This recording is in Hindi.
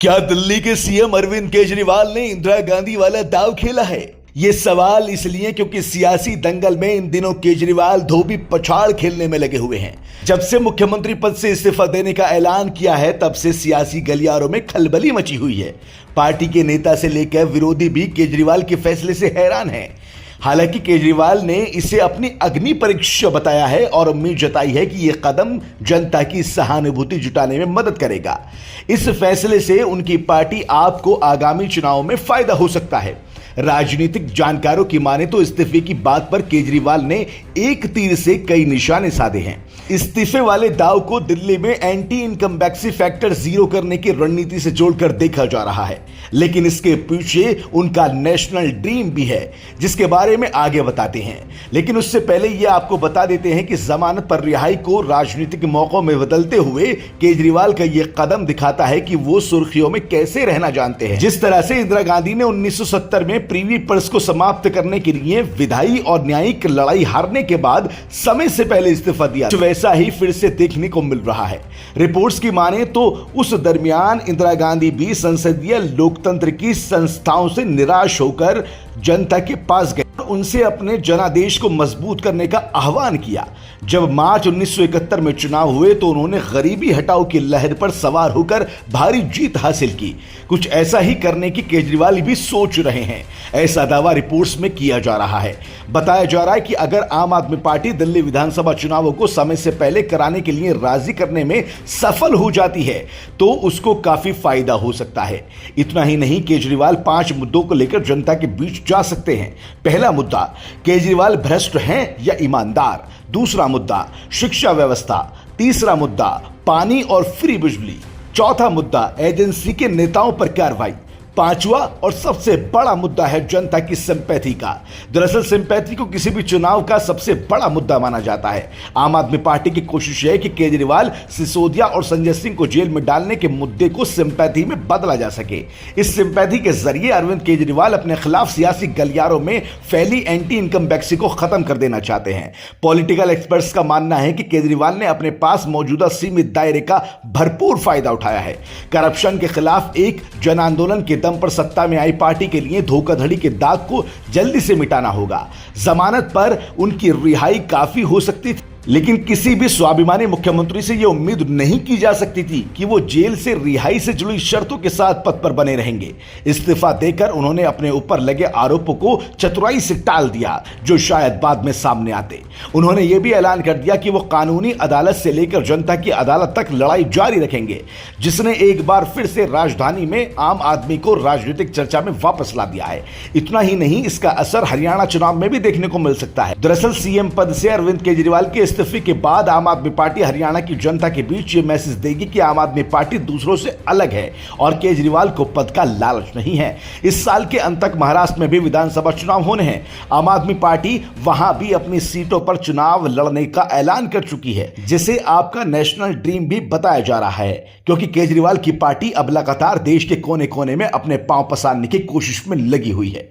क्या दिल्ली के सीएम अरविंद केजरीवाल ने इंदिरा गांधी वाला दांव खेला है? ये सवाल इसलिए क्योंकि सियासी दंगल में इन दिनों केजरीवाल धोबी पछाड़ खेलने में लगे हुए हैं। जब से मुख्यमंत्री पद से इस्तीफा देने का ऐलान किया है, तब से सियासी गलियारों में खलबली मची हुई है। पार्टी के नेता से लेकर विरोधी भी केजरीवाल के फैसले से हैरान हैं। हालांकि केजरीवाल ने इसे अपनी अग्नि परीक्षा बताया है और उम्मीद जताई है कि यह कदम जनता की सहानुभूति जुटाने में मदद करेगा। इस फैसले से उनकी पार्टी आप को आगामी चुनाव में फायदा हो सकता है। राजनीतिक जानकारों की माने तो इस्तीफे की बात पर केजरीवाल ने एक तीर से कई निशाने साधे हैं। इस्तीफे वाले दाव को दिल्ली में एंटी इनकम्बेंसी फैक्टर जीरो करने की रणनीति से जोड़कर देखा जा रहा है, लेकिन इसके पीछे उनका नेशनल ड्रीम भी है, जिसके बारे में आगे बताते हैं। लेकिन उससे पहले यह आपको बता देते हैं कि जमानत पर रिहाई को राजनीतिक मौकों में बदलते हुए केजरीवाल का यह कदम दिखाता है कि वो सुर्खियों में कैसे रहना जानते हैं। जिस तरह से इंदिरा गांधी ने 1970 में प्रीवी पर्स को समाप्त करने के लिए विधायी और न्यायिक लड़ाई हारने के बाद समय से पहले इस्तीफा दिया, वैसा ही फिर से देखने को मिल रहा है। रिपोर्ट्स की माने तो उस दरमियान इंदिरा गांधी भी संसदीय लोकतंत्र की संस्थाओं से निराश होकर जनता के पास गए, उनसे अपने जनादेश को मजबूत करने का आह्वान किया। जब मार्च 1971 में चुनाव हुए तो उन्होंने गरीबी हटाओ की लहर पर सवार होकर भारी जीत हासिल की। कुछ ऐसा ही करने की केजरीवाल भी सोच रहे हैं, ऐसा दावा रिपोर्ट्स में किया जा रहा है। बताया जा रहा है कि अगर आम आदमी पार्टी दिल्ली विधानसभा चुनावों को समय से पहले कराने के लिए राजी करने में सफल हो जाती है तो उसको काफी फायदा हो सकता है। इतना ही नहीं, केजरीवाल 5 मुद्दों को लेकर जनता के बीच जा सकते हैं। पहला मुद्दा, केजरीवाल भ्रष्ट हैं या ईमानदार। दूसरा मुद्दा, शिक्षा व्यवस्था। तीसरा मुद्दा, पानी और फ्री बिजली। चौथा मुद्दा, एजेंसी के नेताओं पर कार्रवाई। पांचवा और सबसे बड़ा मुद्दा है जनता की सिंपैथी का। दरअसल सिंपैथी को किसी भी चुनाव का सबसे बड़ा मुद्दा माना जाता है। आम आदमी पार्टी की कोशिश है कि केजरीवाल, सिसोदिया और संजय सिंह को जेल में डालने के मुद्दे को सिंपैथी में बदला जा सके। इस सिंपैथी के जरिए अरविंद केजरीवाल अपने खिलाफ सियासी गलियारों में फैली एंटी इनकम्बेंसी को खत्म कर देना चाहते हैं। पॉलिटिकल एक्सपर्ट्स का मानना है कि केजरीवाल ने अपने पास मौजूदा सीमित दायरे का भरपूर फायदा उठाया है। करप्शन के खिलाफ एक जन आंदोलन के दम पर सत्ता में आई पार्टी के लिए धोखाधड़ी के दाग को जल्दी से मिटाना होगा। जमानत पर उनकी रिहाई काफी हो सकती थी, लेकिन किसी भी स्वाभिमानी मुख्यमंत्री से यह उम्मीद नहीं की जा सकती थी कि वो जेल से रिहाई से जुड़ी शर्तों के साथ पद पर बने रहेंगे। इस्तीफा देकर उन्होंने अपने ऊपर लगे आरोपों को चतुराई से टाल दिया, जो शायद बाद में सामने आते। उन्होंने यह भी ऐलान कर दिया कि वो कानूनी अदालत से लेकर जनता की अदालत तक लड़ाई जारी रखेंगे, जिसने एक बार फिर से राजधानी में आम आदमी को राजनीतिक चर्चा में वापस ला दिया है। इतना ही नहीं, इसका असर हरियाणा चुनाव में भी देखने को मिल सकता है। दरअसल सीएम पद से अरविंद केजरीवाल के इस्तीफे के बाद आम आदमी पार्टी हरियाणा की जनता के बीच ये मैसेज देगी कि आम आदमी पार्टी दूसरों से अलग है और केजरीवाल को पद का लालच नहीं है। इस साल के अंत तक महाराष्ट्र में भी विधानसभा चुनाव होने हैं। आम आदमी पार्टी वहां भी अपनी सीटों पर चुनाव लड़ने का ऐलान कर चुकी है, जिसे आपका नेशनल ड्रीम भी बताया जा रहा है, क्योंकि केजरीवाल की पार्टी अब लगातार देश के कोने कोने में अपने पांव पसारने की कोशिश में लगी हुई है।